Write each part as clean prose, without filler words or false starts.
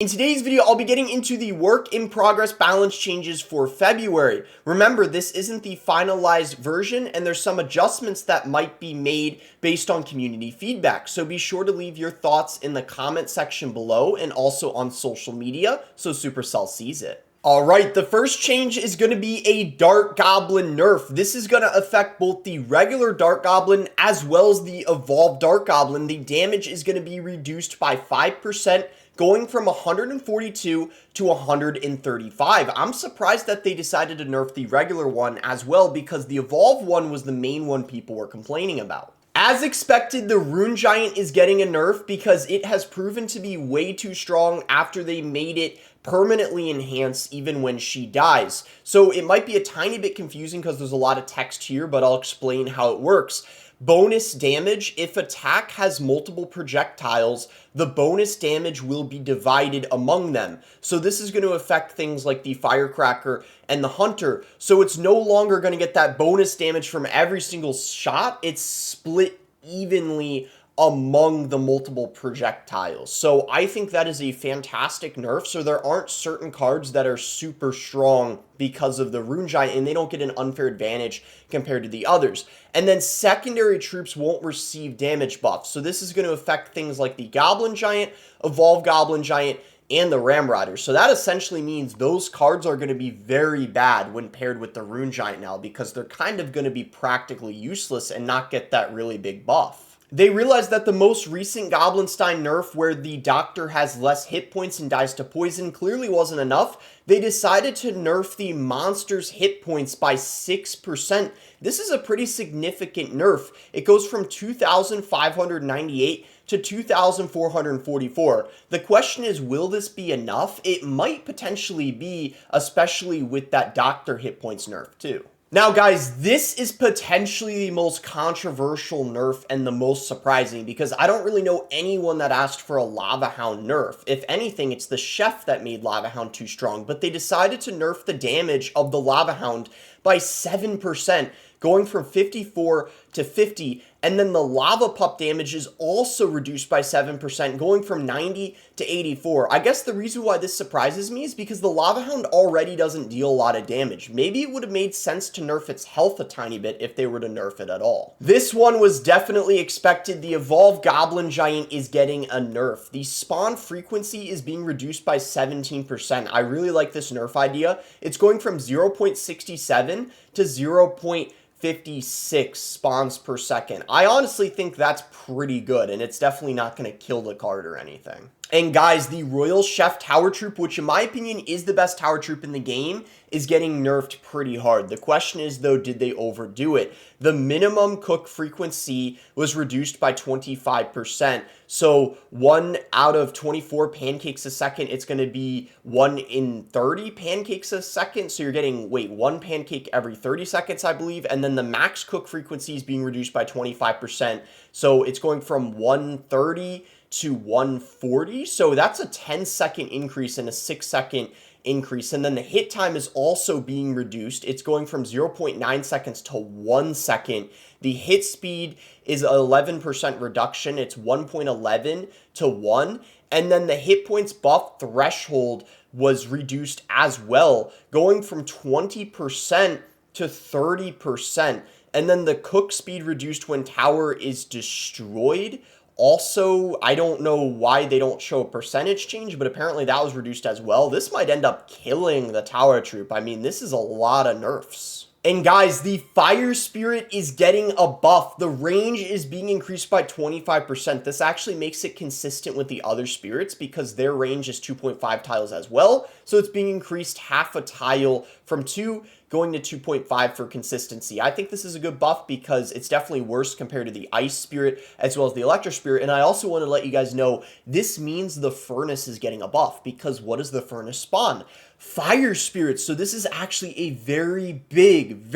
In today's video, I'll be getting into the work in progress balance changes for February. Remember, this isn't the finalized version, and there's some adjustments that might be made based on community feedback. So be sure to leave your thoughts in the comment section below and also on social media so Supercell sees it. Alright, the first change is going to be a Dart Goblin nerf. This is going to affect both the regular Dart Goblin as well as the evolved Dart Goblin. The damage is going to be reduced by 5%. Going from 142 to 135. I'm surprised that they decided to nerf the regular one as well because the evolved one was the main one people were complaining about. As expected, the Rune Giant is getting a nerf because it has proven to be way too strong after they made it permanently enhanced even when she dies. So it might be a tiny bit confusing because there's a lot of text here, but I'll explain how it works. Bonus damage: if attack has multiple projectiles, the bonus damage will be divided among them. So this is going to affect things like the Firecracker and the Hunter. So it's no longer going to get that bonus damage from every single shot. It's split evenly among the multiple projectiles. So I think that is a fantastic nerf. So there aren't certain cards that are super strong because of the Rune Giant, and they don't get an unfair advantage compared to the others. And then secondary troops won't receive damage buffs. So this is going to affect things like the Goblin Giant, Evolved Goblin Giant, and the Ramrider. So that essentially means those cards are going to be very bad when paired with the Rune Giant now, because they're kind of going to be practically useless and not get that really big buff. They realized that the most recent Goblinstein nerf, where the doctor has less hit points and dies to poison, clearly wasn't enough. They decided to nerf the monster's hit points by 6%. This is a pretty significant nerf. It goes from 2,598 to 2,444. The question is, will this be enough? It might potentially be, especially with that doctor hit points nerf too. Now guys, this is potentially the most controversial nerf and the most surprising, because I don't really know anyone that asked for a Lava Hound nerf. If anything, it's the chef that made Lava Hound too strong, but they decided to nerf the damage of the Lava Hound by 7%, going from 54 to 50, and then the Lava Pup damage is also reduced by 7%, going from 90 to 84. I guess the reason why this surprises me is because the Lava Hound already doesn't deal a lot of damage. Maybe it would have made sense to nerf its health a tiny bit if they were to nerf it at all. This one was definitely expected. The Evolved Goblin Giant is getting a nerf. The spawn frequency is being reduced by 17%. I really like this nerf idea. It's going from 0.67 to 0.56 spawns per second. I honestly think that's pretty good, and it's definitely not going to kill the card or anything. And guys, the Royal Chef Tower Troop, which in my opinion is the best tower troop in the game, is getting nerfed pretty hard. The question is though, did they overdo it? The minimum cook frequency was reduced by 25%. So 1 out of 24 pancakes a second, it's going to be 1 in 30 pancakes a second. So you're getting, 1 pancake every 30 seconds, I believe. And then the max cook frequency is being reduced by 25%. So it's going from 130 to 140. So that's a 10-second increase and a 6-second increase. And then the hit time is also being reduced. It's going from 0.9 seconds to 1 second. The hit speed is 11% reduction. It's 1.11 to 1. And then the hit points buff threshold was reduced as well, going from 20% to 30%. And then the cook speed reduced when tower is destroyed. Also, I don't know why they don't show a percentage change, but apparently that was reduced as well. This might end up killing the tower troop. I mean, this is a lot of nerfs. And guys, the Fire Spirit is getting a buff. The range is being increased by 25%. This actually makes it consistent with the other spirits because their range is 2.5 tiles as well. So it's being increased half a tile from 2 going to 2.5 for consistency. I think this is a good buff because it's definitely worse compared to the Ice Spirit as well as the Electro Spirit. And I also want to let you guys know, this means the Furnace is getting a buff, because what does the Furnace spawn? Fire Spirits. So this is actually a very big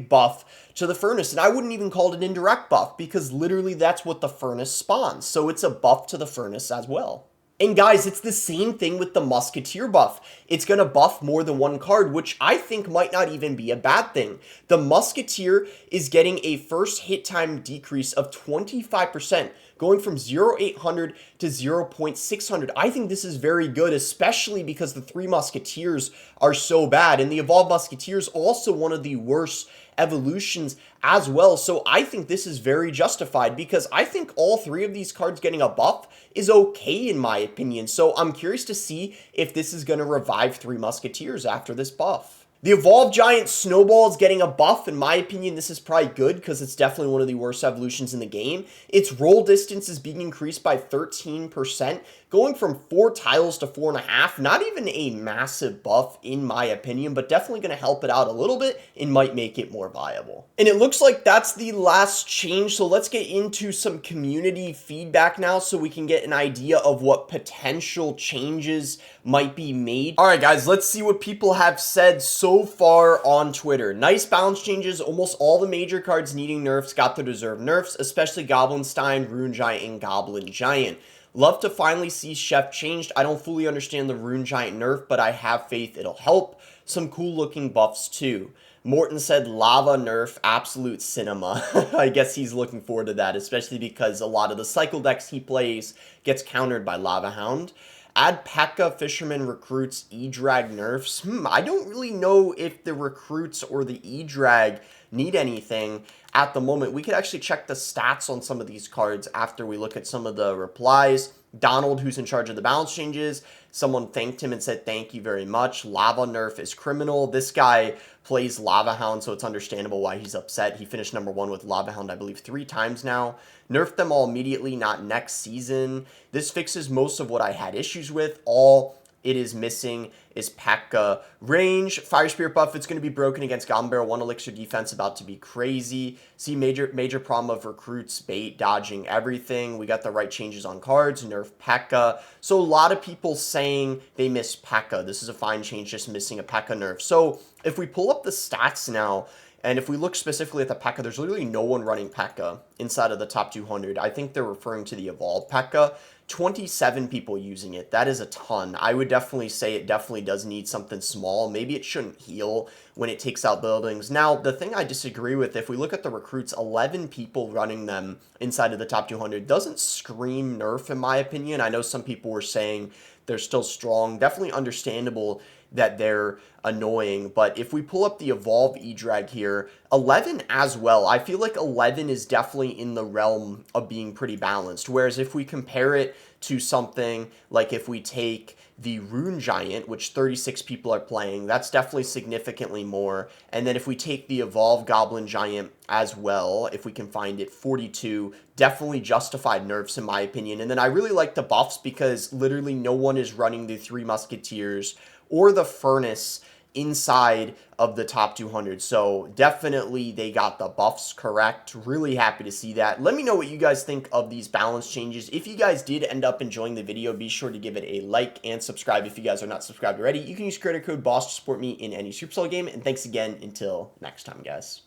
buff to the Furnace. And I wouldn't even call it an indirect buff, because literally that's what the Furnace spawns. So it's a buff to the Furnace as well. And guys, it's the same thing with the Musketeer buff. It's going to buff more than one card, which I think might not even be a bad thing. The Musketeer is getting a first hit time decrease of 25%, going from 0.800 to 0.600. I think this is very good, especially because the Three Musketeers are so bad, and the Evolved Musketeers also one of the worst evolutions as well. So I think this is very justified because I think all three of these cards getting a buff is okay in my opinion. So I'm curious to see if this is going to revive Three Musketeers after this buff. The Evolved Giant Snowball is getting a buff. In my opinion, this is probably good because it's definitely one of the worst evolutions in the game. Its roll distance is being increased by 13%, going from 4 tiles to 4.5. Not even a massive buff in my opinion, but definitely going to help it out a little bit and might make it more viable. And it looks like that's the last change. So let's get into some community feedback now so we can get an idea of what potential changes might be made. All right, guys, let's see what people have said so far on Twitter. Nice balance changes. Almost all the major cards needing nerfs got the deserved nerfs, especially Goblinstein, Rune Giant, and Goblin Giant. Love to finally see Chef changed. I don't fully understand the Rune Giant nerf, but I have faith it'll help. Some cool looking buffs too. Morton said lava nerf, absolute cinema. I guess he's looking forward to that, especially because a lot of the cycle decks he plays gets countered by Lava Hound. Add P.E.K.K.A. Fisherman Recruits E-Drag nerfs. I don't really know if the Recruits or the E-Drag need anything at the moment. We could actually check the stats on some of these cards after we look at some of the replies. Donald, who's in charge of the balance changes, someone thanked him and said, thank you very much. Lava nerf is criminal. This guy plays Lava Hound, so it's understandable why he's upset. He finished number 1 with Lava Hound, I believe, 3 times now. Nerf them all immediately, not next season. This fixes most of what I had issues with. All it is missing is P.E.K.K.A. range. Fire Spirit buff, it's going to be broken against Goblin Barrel. 1 elixir defense, about to be crazy. See major problem of recruits, bait, dodging, everything. We got the right changes on cards. Nerf P.E.K.K.A. So a lot of people saying they miss P.E.K.K.A. This is a fine change, just missing a P.E.K.K.A. nerf. So if we pull up the stats now, and if we look specifically at the P.E.K.K.A., there's literally no one running P.E.K.K.A. inside of the top 200. I think they're referring to the Evolved P.E.K.K.A. 27 people using it. That is a ton. I would definitely say it definitely does need something small. Maybe it shouldn't heal when it takes out buildings. Now, the thing I disagree with, if we look at the recruits, 11 people running them inside of the top 200 doesn't scream nerf in my opinion. I know some people were saying they're still strong. Definitely understandable that they're annoying, but if we pull up the Evolve E-Drag here, 11 as well. I feel like 11 is definitely in the realm of being pretty balanced, whereas if we compare it to something like if we take the Rune Giant, which 36 people are playing, that's definitely significantly more. And then if we take the Evolved Goblin Giant as well, if we can find it, 42, definitely justified nerfs in my opinion. And then I really like the buffs because literally no one is running the Three Musketeers or the Furnace inside of the top 200. So definitely they got the buffs correct. Really happy to see that. Let me know what you guys think of these balance changes. If you guys did end up enjoying the video, be sure to give it a like and subscribe if you guys are not subscribed already. You can use creator code BOSS to support me in any Supercell game. And thanks again until next time, guys.